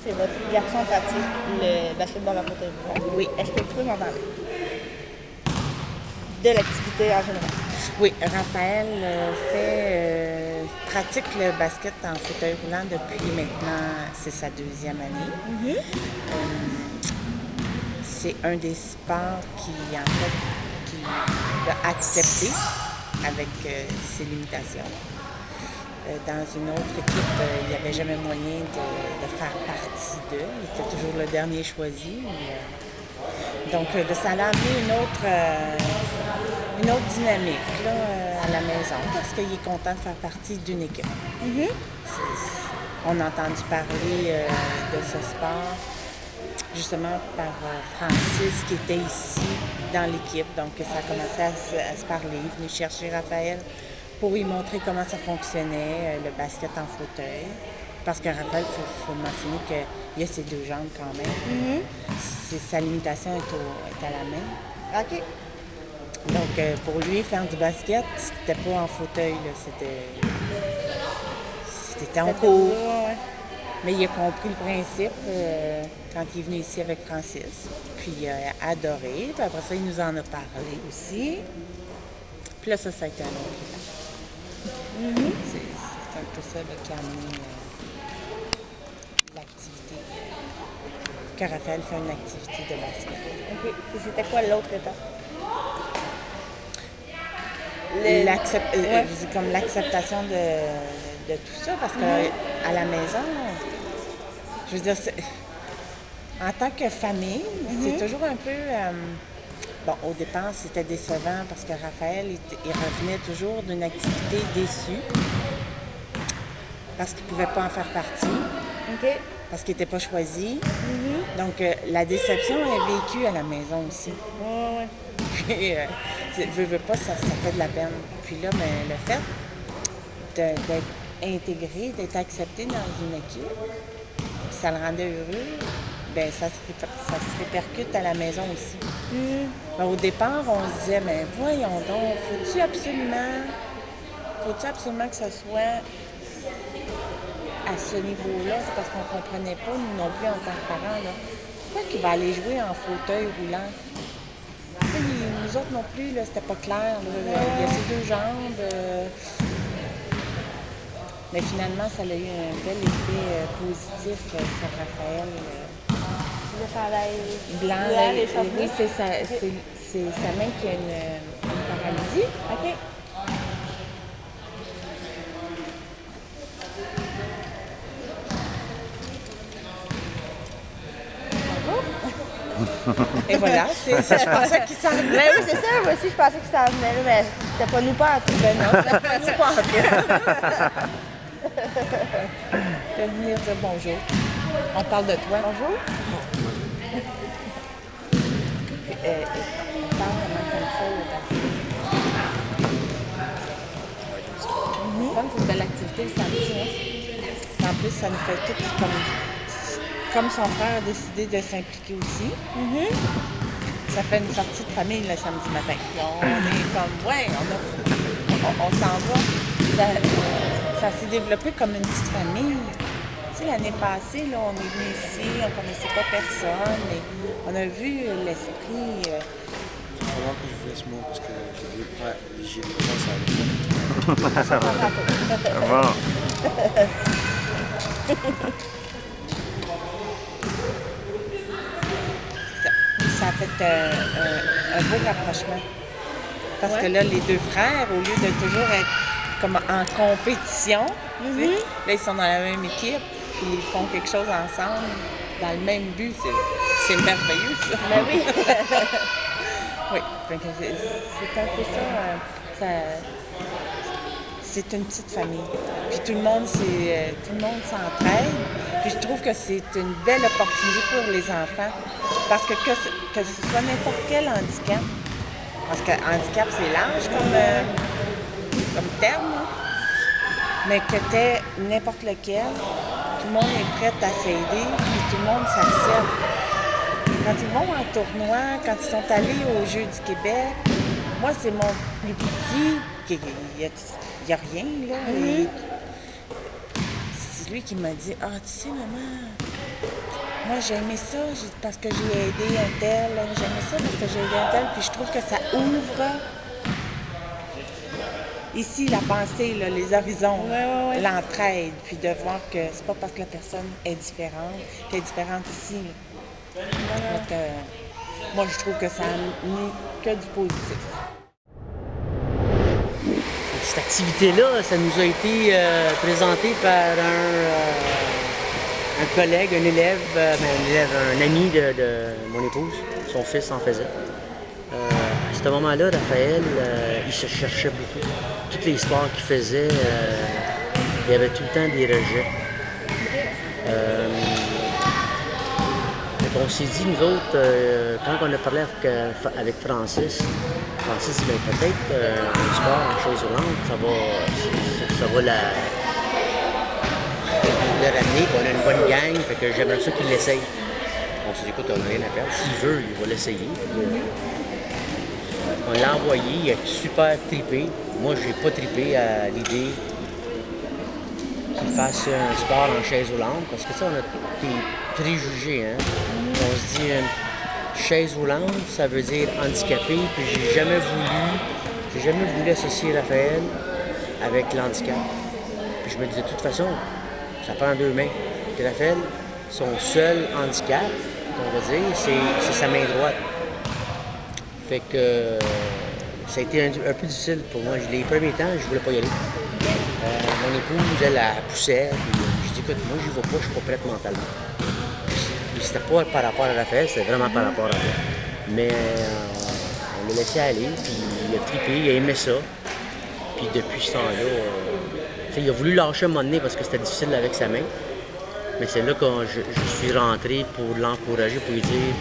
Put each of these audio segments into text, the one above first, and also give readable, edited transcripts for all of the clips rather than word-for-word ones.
c'est votre garçon pratique le basketball en fauteuil roulant. Oui. Est-ce que tu peux m'en parler? De l'activité en général. Oui, Raphaël pratique le basket en fauteuil roulant depuis maintenant, c'est sa 2e année. C'est un des sports qui a accepté avec ses limitations. Dans une autre équipe, il n'y avait jamais moyen de faire partie d'eux. Il était toujours le dernier choisi. Donc, ça a amené une autre dynamique là, à la maison parce qu'il est content de faire partie d'une équipe. On a entendu parler de ce sport justement par Francis qui était ici dans l'équipe. Donc, ça a commencé à se parler. Il est venu chercher Raphaël pour lui montrer comment ça fonctionnait, le basket en fauteuil. Parce que Raphaël, il faut mentionner qu'il a ses 2 jambes quand même. Sa limitation est à la main. OK. Donc, pour lui, faire du basket, c'était pas en fauteuil, là, c'était en cours. Ouais. Mais il a compris le principe quand il est venu ici avec Francis. Puis il a adoré. Puis après ça, il nous en a parlé aussi. Puis là, ça a été un autre étape. C'est un peu ça là, qui a amené l'activité. Que Raphaël fait une activité de basket. OK. Et c'était quoi l'autre étape? Je dis comme l'acceptation de tout ça, parce qu'à la maison, je veux dire, en tant que famille, c'est toujours un peu... au départ, c'était décevant parce que Raphaël, il revenait toujours d'une activité déçue parce qu'il ne pouvait pas en faire partie, parce qu'il n'était pas choisi. Donc, la déception est vécue à la maison aussi. Puis, veux pas, ça fait de la peine. Puis là, le fait d'être intégré, d'être accepté dans une équipe, ça le rendait heureux, ça se répercute à la maison aussi. Au départ, on se disait, mais voyons donc, faut-tu absolument que ça soit à ce niveau-là? C'est parce qu'on ne comprenait pas, nous non plus, en tant que parents, là. Pourquoi qu'il va aller jouer en fauteuil roulant? Nous autres non plus, là, c'était pas clair. Là. Il y a ses 2 jambes. Mais finalement, ça a eu un bel effet positif sur Raphaël. Le chandail Blanc, les cheveux. oui, c'est sa main qui a une paralysie. OK. Et voilà, je pensais qu'il s'en venait. Ben oui, c'est ça. Moi aussi, je pensais que ça venait là, mais c'était pas nous pas en tout. Ben non, c'était pas nous pas en tout. De venir dire bonjour. On parle de toi. Bonjour. On parle vraiment comme ça. C'est une belle activité le samedi. En plus, ça nous fait tout comme son frère a décidé de s'impliquer aussi. Ça fait une sortie de famille le samedi matin. Puis on est comme, on s'en va. Ça s'est développé comme une petite famille. Tu sais, l'année passée, là, on est venu ici, on ne connaissait pas personne, mais on a vu l'esprit. Il va falloir que je fasse moi parce que j'ai vu pas ça Bon. Ça a fait un beau rapprochement. Parce que là, les 2 frères, au lieu de toujours être comme en compétition, tu sais, là, ils sont dans la même équipe, puis ils font quelque chose ensemble, dans le même but. C'est merveilleux, ça. Ben oui. Oui, c'est un peu ça. C'est une petite famille. Puis tout le monde s'entraide. Puis je trouve que c'est une belle opportunité pour les enfants. Parce que ce soit n'importe quel handicap, parce que handicap, c'est large comme terme, hein? Mais que tu aies n'importe lequel, tout le monde est prêt à s'aider, puis tout le monde s'accepte. Quand ils vont en tournoi, quand ils sont allés aux Jeux du Québec, moi, c'est mon plus petit, il n'y a rien, là. C'est lui qui m'a dit, « Ah, tu sais, maman, Moi, j'ai aimé ça parce que j'ai aidé un tel. J'aimais ça parce que j'ai aidé un tel. Puis je trouve que ça ouvre ici la pensée, là, les horizons, l'entraide. Puis de voir que c'est pas parce que la personne est différente qu'elle est différente ici. Donc, moi, je trouve que ça n'a mis que du positif. Cette activité-là, ça nous a été présenté par un collègue, un élève, un ami de mon épouse. Son fils en faisait. À ce moment-là, Raphaël, il se cherchait beaucoup. Toutes les sports qu'il faisait, il y avait tout le temps des rejets. On s'est dit, nous autres, quand on a parlé avec Francis, dit ben, peut-être un sport en chaise roulante, ça va le ramener, puis on a une bonne gang, fait que j'aimerais ça qu'il l'essaye. On s'est dit, écoute, on n'a rien à perdre. S'il veut, il va l'essayer. On l'a envoyé, il a super trippé. Moi, j'ai pas trippé à l'idée qu'il fasse un sport en chaise roulante, parce que ça, on a des préjugés, hein. On se dit, chaise roulante, ça veut dire handicapé, puis j'ai jamais voulu associer Raphaël avec l'handicap. Puis je me disais, de toute façon, ça prend deux mains. Puis Raphaël, son seul handicap, on va dire, c'est sa main droite. Fait que ça a été un peu difficile pour moi. Les premiers temps, je voulais pas y aller. Mon épouse, elle poussait, puis je dis, écoute, moi, j'y vais pas, je suis pas prête mentalement. Puis c'était pas par rapport à Raphaël, c'était vraiment par rapport à moi. Mais on l'a laissé aller, puis il a trippé, il a aimé ça. Puis depuis ce temps-là, il a voulu lâcher un moment donné parce que c'était difficile avec sa main. Mais c'est là que je suis rentré pour l'encourager, pour lui dire,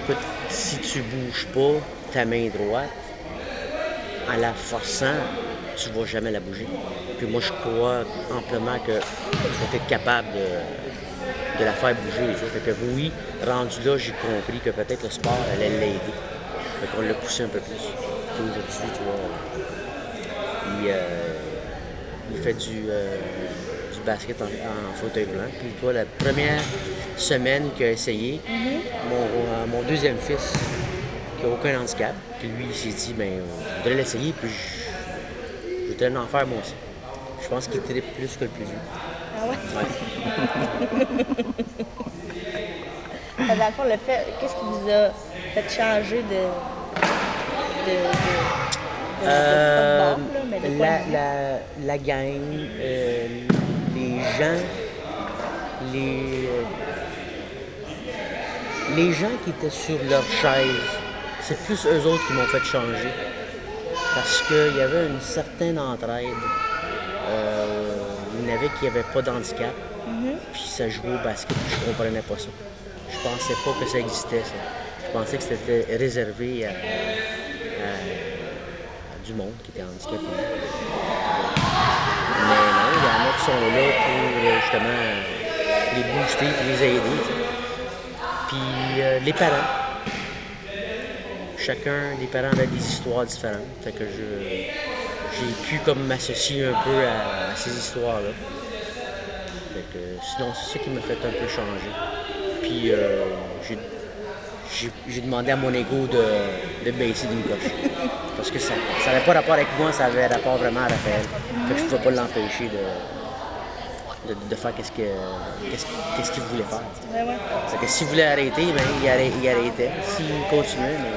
écoute, si tu bouges pas ta main droite, en la forçant, tu vas jamais la bouger. Puis moi, je crois amplement que tu vas être capable de la faire bouger. Fait que oui, rendu là, j'ai compris que peut-être le sport allait l'aider. Fait qu'on l'a poussé un peu plus. Puis aujourd'hui, tu vois, il fait du basket en fauteuil roulant. Puis toi, la première semaine qu'il a essayé, mon deuxième fils, qui n'a aucun handicap, puis lui, il s'est dit, ben, je voudrais l'essayer, puis je voudrais l'en faire moi aussi. Je pense qu'il trippe plus que le plus vieux. Ah ouais? Ouais. Dans le fond, qu'est-ce qui vous a fait changer de la gang, les gens, les gens qui étaient sur leur chaise, c'est plus eux autres qui m'ont fait changer. Parce qu'il y avait une certaine entraide. Il y en avait qui n'avaient pas d'handicap, puis ça jouait au basket, puis je comprenais pas ça. Je pensais pas que ça existait, ça. Je pensais que c'était réservé à du monde qui était handicapé. Mais non, il y en a qui sont là pour justement les booster et les aider. Puis les parents. Chacun des parents avait des histoires différentes. Fait que j'ai pu comme m'associer un peu à ces histoires-là. Fait que sinon, c'est ça qui m'a fait un peu changer. Puis j'ai demandé à mon ego de baisser d'une coche. Parce que ça n'avait pas rapport avec moi, ça avait rapport vraiment à Raphaël. Fait que je ne pouvais pas l'empêcher de faire qu'est-ce qu'il voulait faire. Ouais. Fait que s'il voulait arrêter, ben, il arrêtait. S'il continuait, mais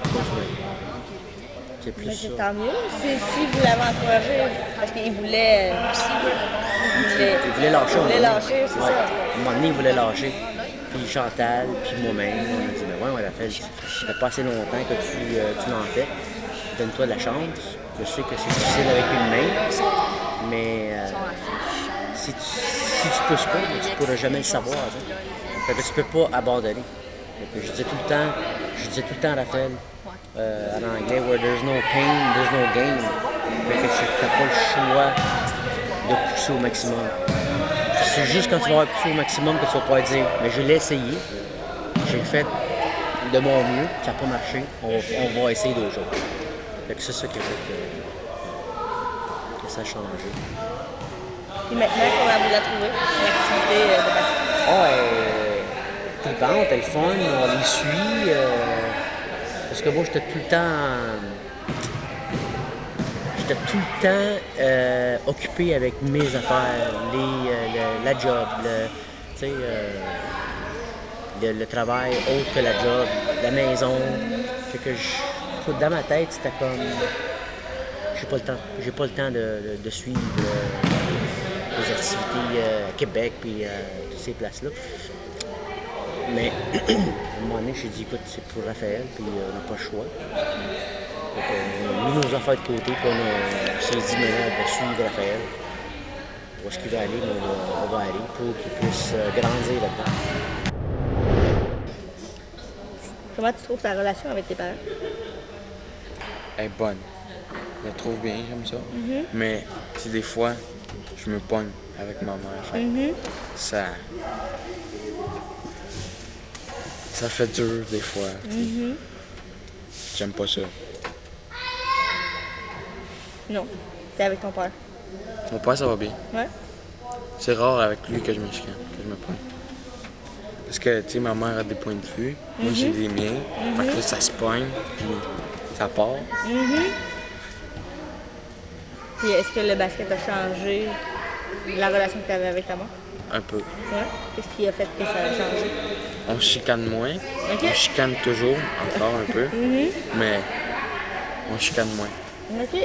il continuait. C'est plus Mais ça. c'est tant mieux. Si vous l'avez encouragé, parce qu'il voulait Il voulait lâcher. Il voulait lâcher, c'est ça. À un moment donné, il voulait lâcher. Puis Chantal, puis moi-même, on a dit, mais ouais, Raphaël, ça fait pas assez longtemps que tu l'en fais. Donne-toi de la chance. Je sais que c'est difficile avec une main, mais si tu pousses pas, tu ne pourras jamais le savoir. Fait que tu peux pas abandonner. Fait que je disais tout le temps à Raphaël, en anglais, where there's no pain, there's no gain. Fait que tu n'as pas le choix de pousser au maximum. C'est juste quand tu vas pousser au maximum que tu vas pouvoir dire, mais je l'ai essayé, j'ai fait de mon mieux, ça n'a pas marché, on va essayer d'autres choses. Fait que c'est ça qui a fait que ça a changé. Puis maintenant, comment vous la trouvez, l'activité de basket? trippante, elle est fun, on les suit. Parce que moi, j'étais tout le temps occupé avec mes affaires, la job, tu sais, le travail autre que la job, la maison. Fait que dans ma tête, c'était comme, j'ai pas le temps de suivre les activités à Québec puis toutes ces places-là. Mais à un moment donné, j'ai dit, écoute, c'est pour Raphaël, puis on n'a pas le choix. Donc, on a mis nos affaires de côté, puis on s'est dit, maintenant, on va suivre Raphaël. Où est-ce qu'il va aller, mais on va aller pour qu'il puisse grandir là-dedans. Comment tu trouves ta relation avec tes parents? Elle est bonne. Je la trouve bien, j'aime ça. Mais si des fois, je me pogne avec ma mère. Fait, ça fait dur des fois. J'aime pas ça. Non. T'es avec ton père? Mon père, ça va bien. Ouais. C'est rare avec lui que je me chicane, que je me pogne. Parce que, tu sais, ma mère a des points de vue, moi j'ai des miens. Fait que là, ça se pogne, puis ça part. Puis est-ce que le basket a changé la relation que tu avais avec ta mère? Un peu. Ouais. Qu'est-ce qui a fait que ça a changé? On se chicane moins. Ok. On chicane toujours, encore un peu. Mais on chicane moins OK.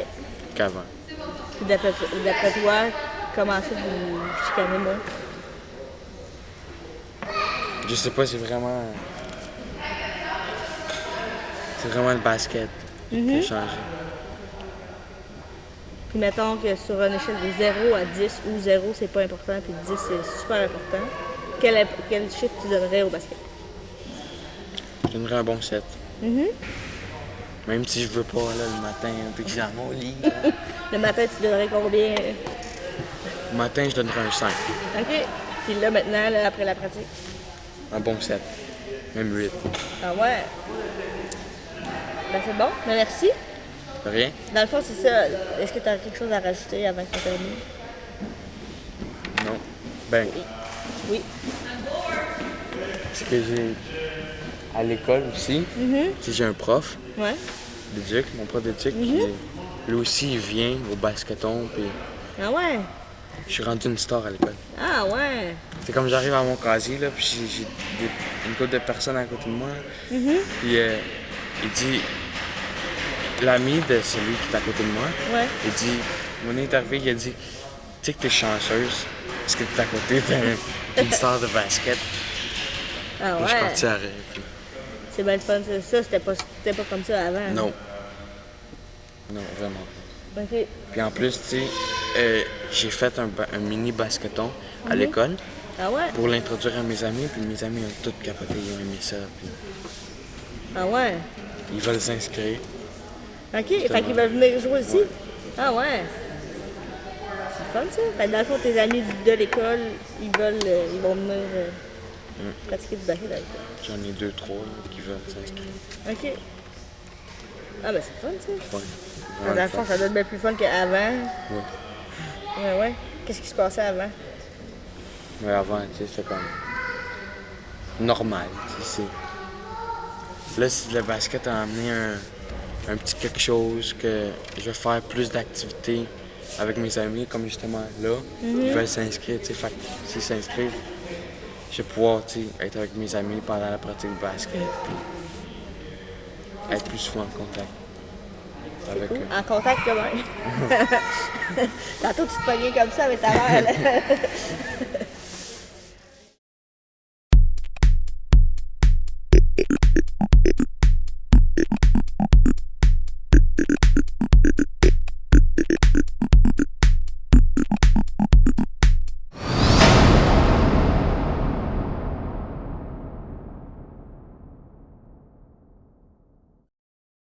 qu'avant. Puis d'après toi, comment ça vous chicanez moins? Je sais pas, c'est vraiment le basket qui a changé. Puis mettons que sur une échelle de 0 à 10, où 0 c'est pas important, puis 10 c'est super important, quel chiffre tu donnerais au basket? Je donnerais un bon 7. Même si je veux pas là, le matin, puis que j'ai dans mon lit. Le matin, tu donnerais combien? Le matin, je donnerais un 5. OK. Puis là, maintenant, là, après la pratique? Un bon 7. Même 8. Ah ouais? Ben c'est bon. Mais merci. De rien? Dans le fond, c'est ça. Est-ce que tu as quelque chose à rajouter avant qu'on termine? Non. Ben, Oui. ce que j'ai à l'école aussi, si j'ai un prof Ouais. d'éduc, mon prof d'éduc, qui lui aussi il vient au basketon, puis Ah ouais? je suis rendu une star à l'école. Ah ouais? C'est comme j'arrive à mon casier, là, puis j'ai une couple de personnes à côté de moi. Puis il dit, l'ami de celui qui est à côté de moi, Ouais. il dit, mon est arrivé, il a dit, tu sais que t'es chanceuse, parce que t'es à côté d'une star de basket. Ah Moi, je suis ouais? parti à rêve. Puis C'est bien le fun, ça. C'était pas comme ça avant. hein? non. Non, vraiment pas. OK. Puis en plus, tu sais, j'ai fait un mini basketon à l'école Ah ouais? pour l'introduire à mes amis, puis mes amis ont tous capoté, ils ont aimé ça, puis Ah ouais? ils veulent s'inscrire. OK. Fait qu'ils veulent venir jouer ici? Ah ouais? C'est fun, ça. Fait que dans le fond, tes amis de l'école, ils vont venir pratiquer du basket avec toi. J'en ai 2-3 qui veulent s'inscrire. OK. Ah ben c'est fun, ça. Ouais. Dans le fond, ça doit être bien plus fun qu'avant. Ouais. Ouais. Qu'est-ce qui se passait avant? Mais avant, tu sais, c'était comme normal, tu sais. Là, si le basket a amené un petit quelque chose que je vais faire plus d'activités avec mes amis, comme justement là, ils veulent s'inscrire, tu sais. Fait que s'ils s'inscrivent, je vais pouvoir, tu sais, être avec mes amis pendant la pratique de basket, puis être plus souvent en contact avec eux. En contact quand même. Tantôt, tu te pognais comme ça avec ta mère. Là.